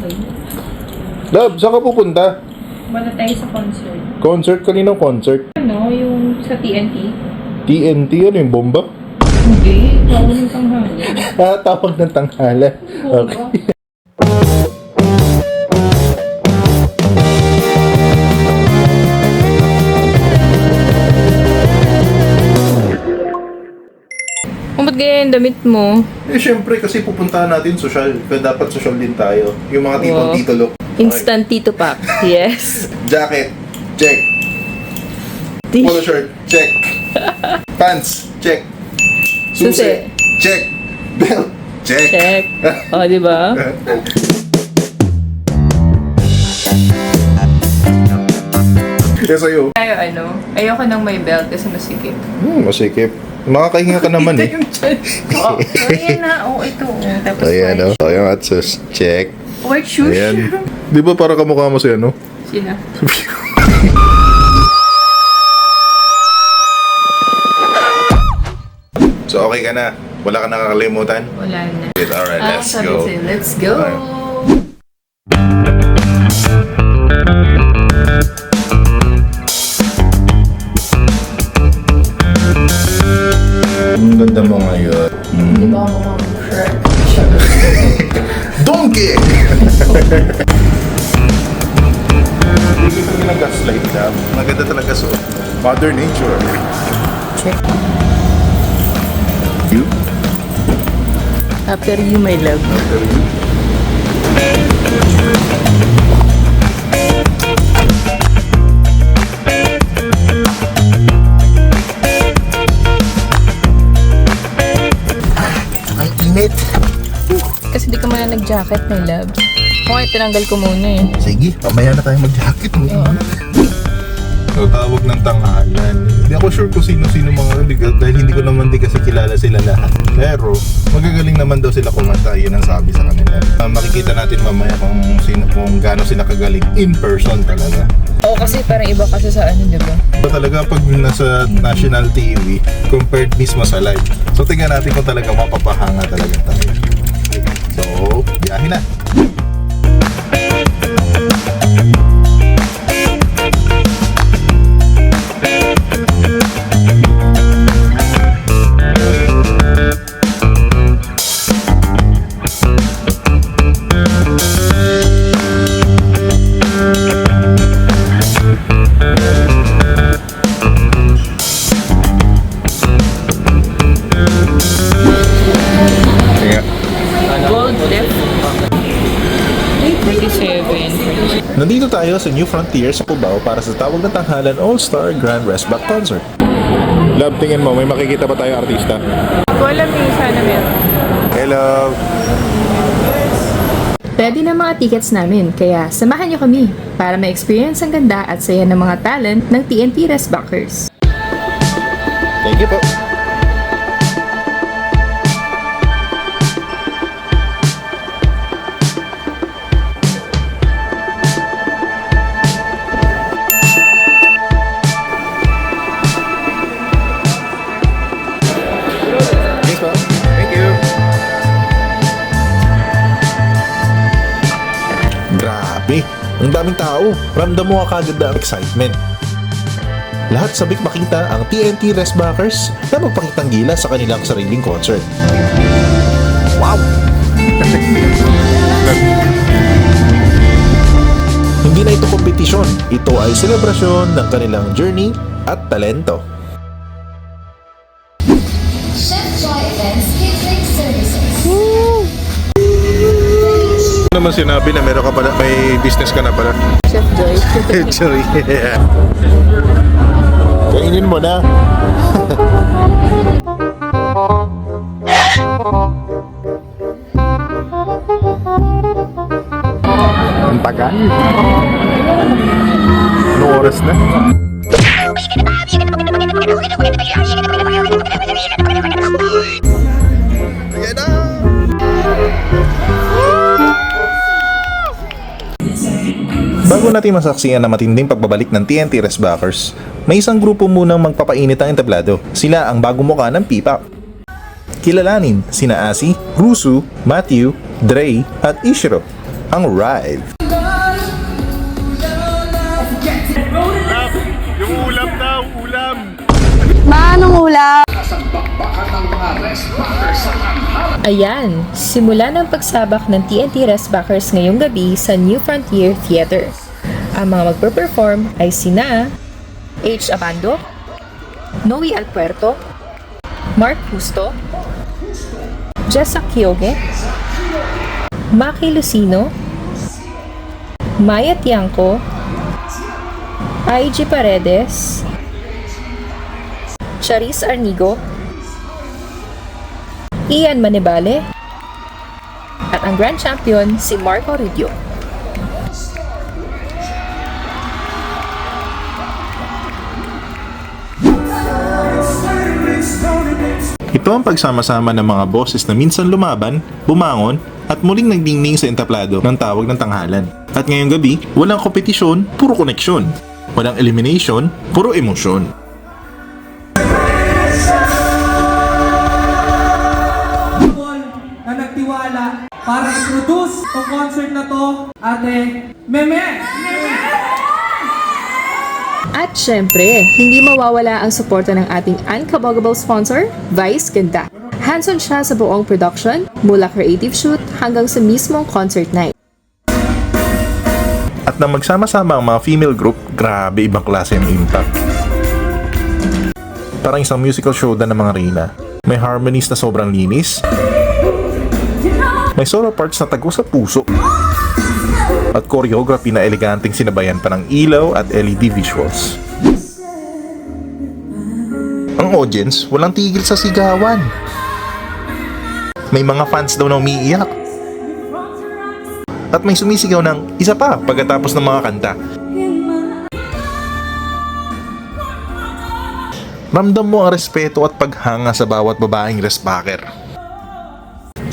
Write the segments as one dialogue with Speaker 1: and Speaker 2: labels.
Speaker 1: Okay.
Speaker 2: Love, saan ka pupunta?
Speaker 1: Wala tayo sa concert.
Speaker 2: Concert? Kaninong concert?
Speaker 1: Ano, yung sa TNT?
Speaker 2: TNT? Ano yung bomba?
Speaker 1: Hindi, tawag ng tanghali.
Speaker 2: Tawag ng tanghalan. Okay.
Speaker 1: Ba't ganyan yung damit mo?
Speaker 2: Eh, syempre, kasi pupuntahan natin social. Kaya dapat social din tayo. Yung mga tipong
Speaker 1: Wow.
Speaker 2: tito look.
Speaker 1: Instant Tito Pack. Yes.
Speaker 2: Jacket, check. Polo shirt, check. Pants, check.
Speaker 1: Susi.
Speaker 2: Check. Belt, check.
Speaker 1: Check. O, di ba?
Speaker 2: Kaya sa'yo.
Speaker 1: Tayo, ano, ayoko nang may belt kasi masikip.
Speaker 2: Masikip. Makakahinga ka naman eh.
Speaker 1: Oo. Ayan na. Oo, ito. Tapos
Speaker 2: Ayan o.
Speaker 1: white.
Speaker 2: So, yung atsos. Check.
Speaker 1: White shoes.
Speaker 2: Ayan. Di ba para kamukha mo si ano?
Speaker 1: Sino?
Speaker 2: So, okay ka na? Wala ka nakakalimutan?
Speaker 1: Wala na.
Speaker 2: Alright, let's
Speaker 1: sabi
Speaker 2: go.
Speaker 1: sa'yo, let's go.
Speaker 2: Ang ganda mo ngayon.
Speaker 1: Di ba ako mukhang Shrek?
Speaker 2: Donkey! Hindi ka ginag-gaslight na. Maganda talaga suot. Mother Nature.
Speaker 1: Check.
Speaker 2: You?
Speaker 1: After you, my love.
Speaker 2: After you? Ang init.
Speaker 1: Kasi di ka muna nag-jacket, my love. Okay, tinanggal ko muna eh.
Speaker 2: Sige, mamaya na tayo mag-jacket mo. So, tawag ng tanghalan. Hindi ako sure kung sino-sino mga kaibigan dahil hindi ko naman kasi kilala sila lahat. Pero, magagaling naman daw sila kumanta. Yun ang sabi sa kanila. Makikita natin mamaya kung gaano sila kagaling in person talaga.
Speaker 1: Oo, kasi parang iba kasi sa ano, di ba?
Speaker 2: Iba talaga pag nasa national TV compared mismo sa live. So, tingnan natin kung talaga mapapahanga talaga tayo. So, biyahe na.
Speaker 1: Gold lip. 37.
Speaker 2: Nandito tayo sa New Frontier sa Cubao para sa Tawag ng Tanghalan All-Star Grand Restback Concert. Love, tingin mo, may makikita ba tayong artista?
Speaker 1: Ko alam yung sana meron.
Speaker 2: Hello!
Speaker 3: Ready na mga tickets namin, kaya samahan niyo kami para ma-experience ang ganda at saya ng mga talent ng TNT Restbackers.
Speaker 2: Thank you po. Thanks po. Thank you. Grabe, ang daming tao. Ramdam mo kagad ang excitement. Lahat sabik makita ang TNT Restbackers na magpakitang gila sa kanilang sariling concert. Wow! Hindi na ito kompetisyon, ito ay selebrasyon ng kanilang journey at talento.
Speaker 4: Chef Joy Events Catering Services.
Speaker 2: Ano naman sinabi na meron ka pala, may business ka na pala?
Speaker 1: Chef Joy.
Speaker 2: Joy, yeah. Kainin mo na. Ang tagal. Anong oras na? Ayan na! Bago natin masaksiyan na matinding pagbabalik ng TNT Restbackers, may isang grupo munang magpapainit ang entablado. Sila ang bagong mukha ng P-Pop. Kilalanin sina Asi, Rusu, Matthew, Dre at Ishiro. ang Rive. Yung ulam daw, ulam!
Speaker 5: Manong ulam?
Speaker 3: Ayan, simula ng pagsabak ng TNT Restbackers ngayong gabi sa New Frontier Theater. Ang mga magpe-perform ay sina H. Abando, Noe Alpuerto, Mark Justo, Jessa Kyoge, Maki Lucino, Maya Tiangco, IG Paredes, Charis Arnigo, Ian Manebale, at ang grand champion si Marco Rudio.
Speaker 2: Ito ang pagsama-sama ng mga boses na minsan lumaban, bumangon, at muling nagdingning sa entablado ng tawag ng tanghalan. At ngayong gabi, walang kompetisyon, puro koneksyon. Walang elimination, puro emosyon.
Speaker 6: Na nagtiwala para i-produce ang concert na to, Ate Meme!
Speaker 3: At syempre, hindi mawawala ang suporta ng ating unkabogable sponsor, Vice Ganda. Hands-on siya sa buong production, mula creative shoot hanggang sa mismong concert night.
Speaker 2: At nang magsama-sama ang mga female group, grabe ibang klase ang impact. Parang isang musical showdown ng mga reyna. May harmonies na sobrang linis, may solo parts na tago sa puso, at choreography na eleganteng sinabayan pa ng ilaw at LED visuals. Ang audience, walang tigil sa sigawan. May mga fans daw na umiiyak. At may sumisigaw ng isa pa pagkatapos ng mga kanta. Ramdam mo ang respeto at paghanga sa bawat babaeng restbacker.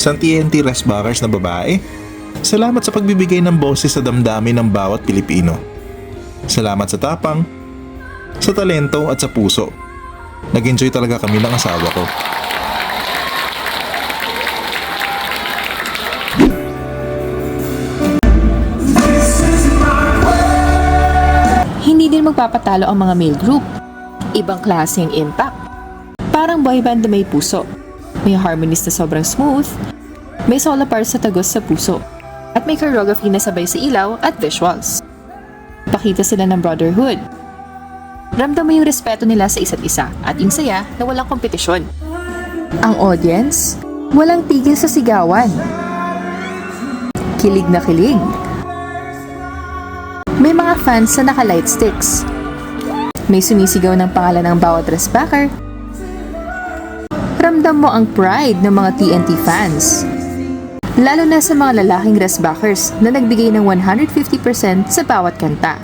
Speaker 2: Sa TNT Restbackers na babae, salamat sa pagbibigay ng boses sa damdamin ng bawat Pilipino. Salamat sa tapang, sa talento at sa puso. Nag-enjoy talaga kami ng asawa ko.
Speaker 3: Hindi din magpapatalo ang mga male group. Ibang klase ang impact. Parang boy band na may puso. May harmonies na sobrang smooth, may solo parts na tagos sa puso, at may choreography na sabay sa ilaw at visuals. Pakita sila ng brotherhood. Ramdam mo yung respeto nila sa isa't isa at yung saya na walang kompetisyon. Ang audience, walang tigil sa sigawan. Kilig na kilig. May mga fans na naka-light sticks. May sumisigaw ng pangalan ng bawat restbacker. Ramdam mo ang pride ng mga TNT fans. Lalo na sa mga lalaking restbackers na nagbigay ng 150% sa bawat kanta.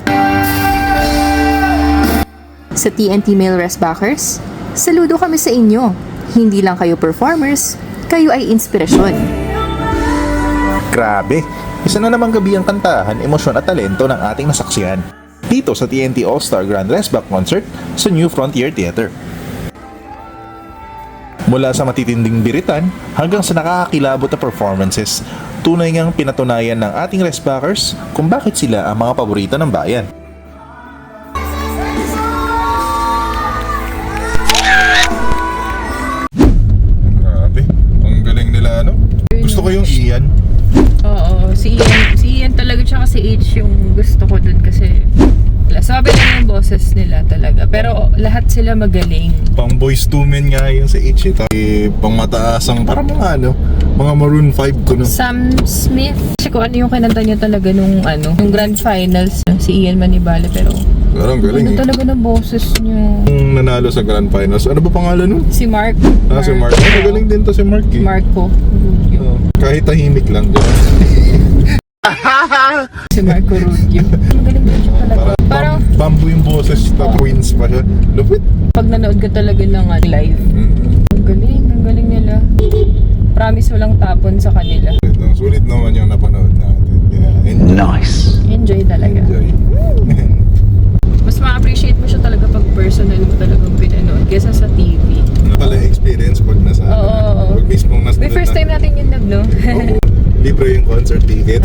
Speaker 3: Sa TNT male restbackers, saludo kami sa inyo. Hindi lang kayo performers, kayo ay inspirasyon.
Speaker 2: Grabe! Isa na namang gabi ang kantahan, emosyon at talento ng ating nasaksihan. Dito sa TNT All-Star Grand Restback Concert sa New Frontier Theater. Mula sa matitinding biritan hanggang sa nakakakilabot na performances, tunay ngang pinatunayan ng ating restbackers kung bakit sila ang mga paborito ng bayan. Grabe, ang galing nila ano? Gusto ko yung Ian.
Speaker 1: Oo, si Ian talaga tsaka si H yung gusto ko dun kasi sabi na yung boses nila talaga. Pero lahat sila magaling.
Speaker 2: Pang boys to men nga yung sa H ito. Pang mataasang parang mga ano, mga Maroon 5 ko no.
Speaker 1: Sam Smith. Kasi kung ano yung kinanta niya talaga nung yung grand finals, si Ian Manibale. Pero
Speaker 2: Parang galing
Speaker 1: ano talaga ng boses niya.
Speaker 2: Yung nanalo sa grand finals, ano ba pangalan nun?
Speaker 1: Si Mark.
Speaker 2: Si Mark. Magaling din to si Mark eh.
Speaker 1: Marco.
Speaker 2: Kahit tahimik lang dyan.
Speaker 1: Si Marco Rubio. Magaling din siya talaga. Parang
Speaker 2: bamboo yung boses, twins pa siya. Lupit.
Speaker 1: pag nanood ka talaga ng live. Ang galing nila. Promise walang tapon sa kanila.
Speaker 2: Sulit naman yung napanood natin. Yeah,
Speaker 1: Enjoy talaga.
Speaker 2: Enjoy.
Speaker 1: Mas ma-appreciate mo siya talaga pag personal mo talagang pinanood kesa sa TV.
Speaker 2: Ano pala experience pag nasa
Speaker 1: Oo.
Speaker 2: pag mismong nasa
Speaker 1: May first time natin yun, no?
Speaker 2: Oo. Libre yung concert ticket.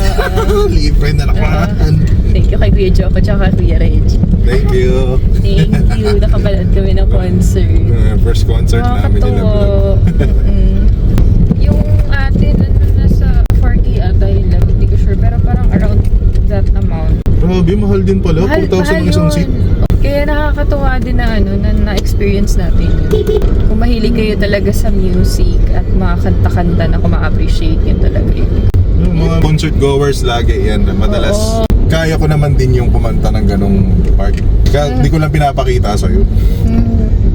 Speaker 2: Libre na naman.
Speaker 1: Thank you kay Kuya Joko tsaka kay Kuya Reg.
Speaker 2: Thank you.
Speaker 1: Thank you. Nakapanood kami ng concert.
Speaker 2: First concert namin nila.
Speaker 1: Yung atin, nasa 40 ata yung level. Hindi ko sure. Pero parang around that amount.
Speaker 2: Grabe, mahal din pala. 4,000 ang isang seat.
Speaker 1: Kaya nakakatuwa din na na-experience natin yun. Kung mahilig kayo talaga sa music at mga kanta-kanta na kung ma-appreciate yun talaga yun.
Speaker 2: Yung mga concert goers lagi yan. Madalas, kaya ko naman din yung kumanta ng ganong part. Kaya di ko lang pinapakita sa'yo.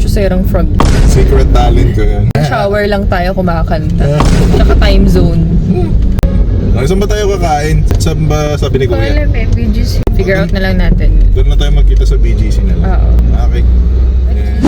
Speaker 1: Chuserang frog.
Speaker 2: Secret talent ko yan.
Speaker 1: Shower lang tayo kumakanta. Tsaka time zone.
Speaker 2: Saan ba tayo kakain? Saan ba sabi ni Kuya?
Speaker 1: Alam eh, BGC. Figure out na lang natin.
Speaker 2: Doon na tayo magkita sa BGC na lang.
Speaker 1: Oo.
Speaker 2: Okay. Yeah.